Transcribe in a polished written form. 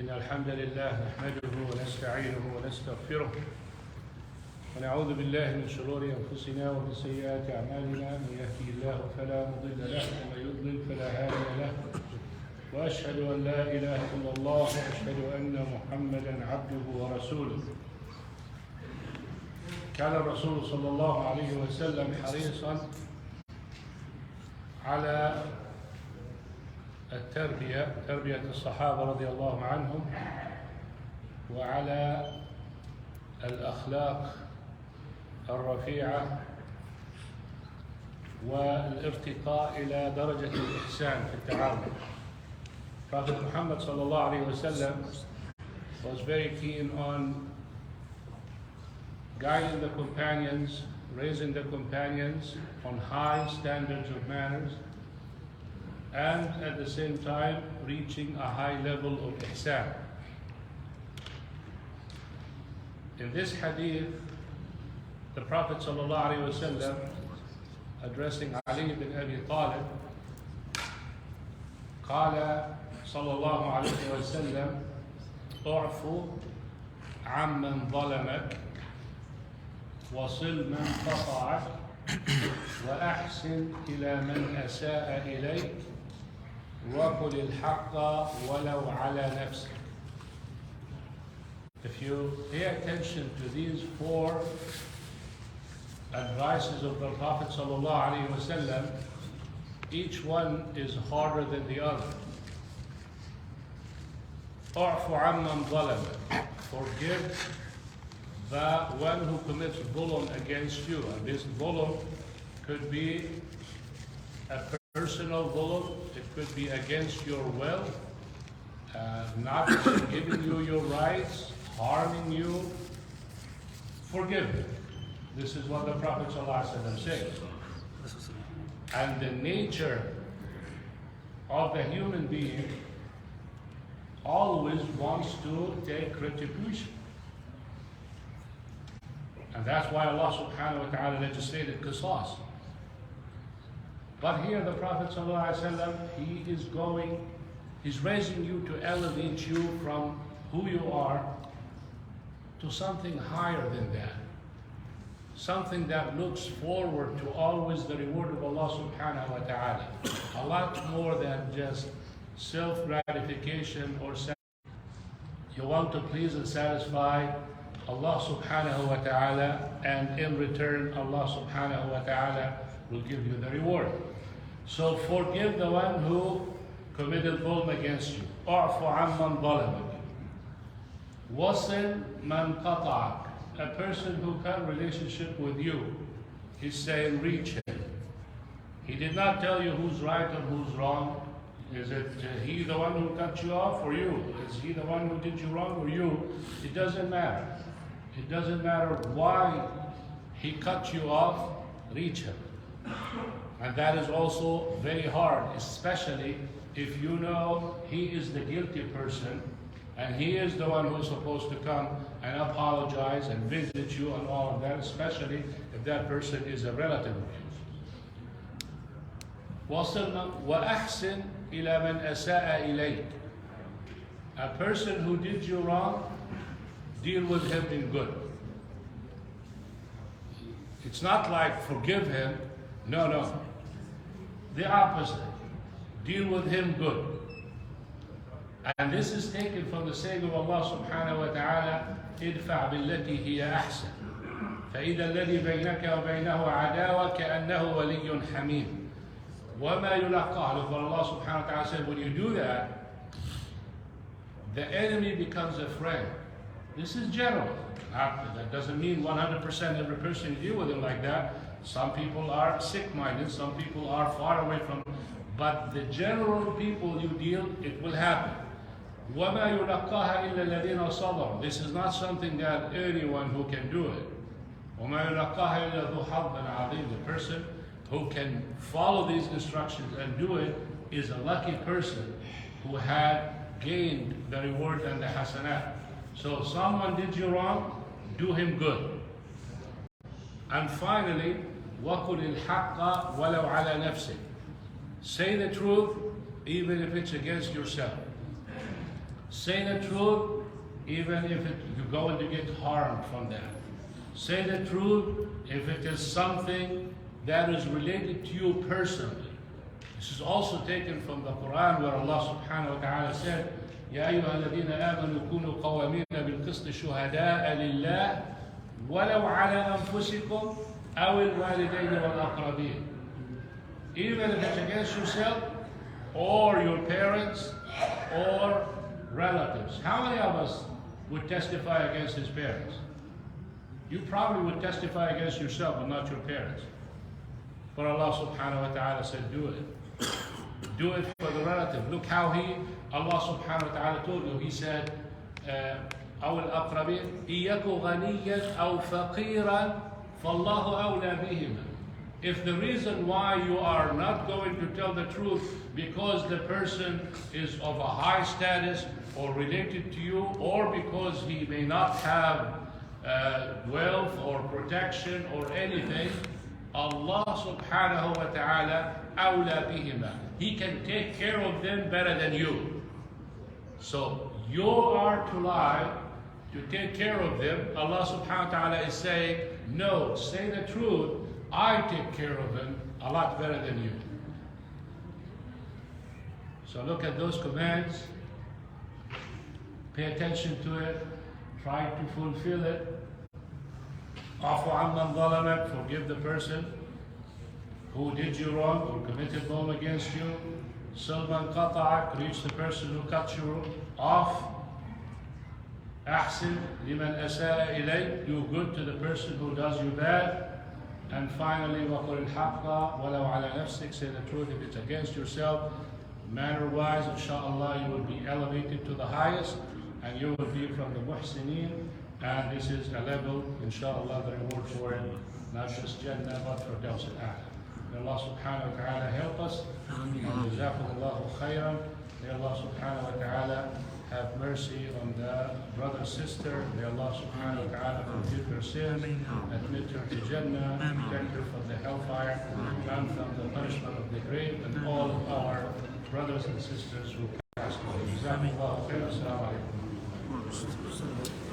إن الحمد لله نحمده ونستعينه ونستغفره ونعوذ بالله من شرور أنفسنا ومن سيئات أعمالنا. من يهده الله فلا مضل له ومن يضلل فلا هادي له، وأشهد أن لا إله إلا الله وأشهد أن محمدا عبده ورسوله. كان الرسول صلى الله عليه وسلم حريصا على تربية الصحابة رضي الله عنهم، وعلى الأخلاق الرفيعة والارتقاء إلى درجة الإحسان في التعامل. Prophet Muhammad sallallahu alaihi wasallam was very keen on guiding the companions, raising the companions on high standards of manners, and at the same time reaching a high level of ihsan. In this hadith, the Prophet ﷺ, addressing Ali ibn Abi Talib, قال صلى الله عليه وسلم: اعف عمن ظلمك وصل من قطعك وأحسن إلى من أساء إليك وقل الحق ولو على نفسك. If you pay attention to these four advices of the Prophet ﷺ, each one is harder than the other. اعف عمن ظلمك, forgive the one who commits dhulm against you. And this dhulm could be a personal dhulm, it could be against your will, not giving you your rights, harming you. Forgive him. This is what the Prophet ﷺ said. And the nature of the human being always wants to take retribution. And that's why Allah subhanahu wa ta'ala legislated qisas. But here the Prophet ﷺ, he's raising you to elevate you from who you are to something higher than that. Something that looks forward to always the reward of Allah subhanahu wa ta'ala. A lot more than just self-gratification or you want to please and satisfy Allah subhanahu wa ta'ala, and in return Allah subhanahu wa ta'ala will give you the reward. So forgive the one who committed dhulm against you. اعف عمن ظلمك وصل من قطعك. A person who cut relationship with you, he's saying reach him. He did not tell you who's right and who's wrong. Is it he the one who cut you off or you? Is he the one who did you wrong or you? It doesn't matter. It doesn't matter why he cut you off, reach him. And that is also very hard, especially if you know he is the guilty person and he is the one who is supposed to come and apologize and visit you and all of that, especially if that person is a relative of yours. وَأَحْسِنْ إِلَى مَنْ أَسَاءَ إِلَيْكَ. A person who did you wrong, deal with him in good. It's not like forgive him. No. The opposite. Deal with him good. And this is taken from the saying of Allah subhanahu wa ta'ala, ادفع بالتي هي أحسن فإذا الذي بينك وبينه عداوة كأنه ولي حميم وما يلقاه. Look what Allah subhanahu wa ta'ala said, when you do that, the enemy becomes a friend. This is general. That doesn't mean 100% every person you deal with him like that. Some people are sick-minded, some people are far away from, but the general people you deal, it will happen. وَمَا يُلَقَّاهَا إِلَّا الَّذِينَ صَبَرُوا. This is not something that anyone who can do it. وَمَا يُلَقَّاهَا إِلَّا ذُو حَظٍّ عَظِيمٍ. The person who can follow these instructions and do it is a lucky person who had gained the reward and the hasanat. So someone did you wrong, do him good. And finally, وَقُلِ الْحَقَّ وَلَوْ عَلَى نَفْسِكَ. Say the truth even if it's against yourself. Say the truth, even if you're going to get harmed from that. Say the truth if it is something that is related to you personally. This is also taken from the Quran where Allah subhanahu wa ta'ala said, يا أيها الذين آمنوا كونوا قوامين بالقسط شهداء لله ولو على أنفسكم أو الوالدين والأقربين. Even if it's against yourself or your parents or relatives. How many of us would testify against his parents? You probably would testify against yourself but not your parents. But Allah subhanahu wa ta'ala said, do it. Do it for the relative. Look how Allah subhanahu wa ta'ala told you. He said, أو الأقربين إيكو غنيا أو فقيرا فالله أولى بهما. If the reason why you are not going to tell the truth because the person is of a high status or related to you, or because he may not have wealth or protection or anything, Allah subhanahu wa ta'ala awla bihima. He can take care of them better than you. So you are to lie to take care of them. Allah subhanahu wa ta'ala is saying, no, say the truth. I take care of them a lot better than you. So look at those commands. Pay attention to it. Try to fulfill it. Afu amman zalamak, forgive the person who did you wrong or committed wrong against you. Silman qata'ak, reach the person who cut you off. Ahsin liman asa'a ilayk, do good to the person who does you bad. And finally, وَقُلِ الْحَقَّ وَلَوْ عَلَى نَفْسِكَ, say the truth if it's against yourself. Manner-wise, inshallah, you will be elevated to the highest, and you will be from the Muhsineen. And this is a level, inshallah, the reward for it, not just Jannah, but for Daws al-A'la. May Allah subhanahu wa ta'ala help us. Jazakumullahu khairan. May Allah subhanahu wa ta'ala have mercy on the brother, sister. May Allah subhanahu wa ta'ala forgive her sins, admit her to Jannah, protect her from the hellfire, and from the punishment of the grave, and all of our brothers and sisters who passed away. Jazakumullahu khairan. Assalamu alaikum.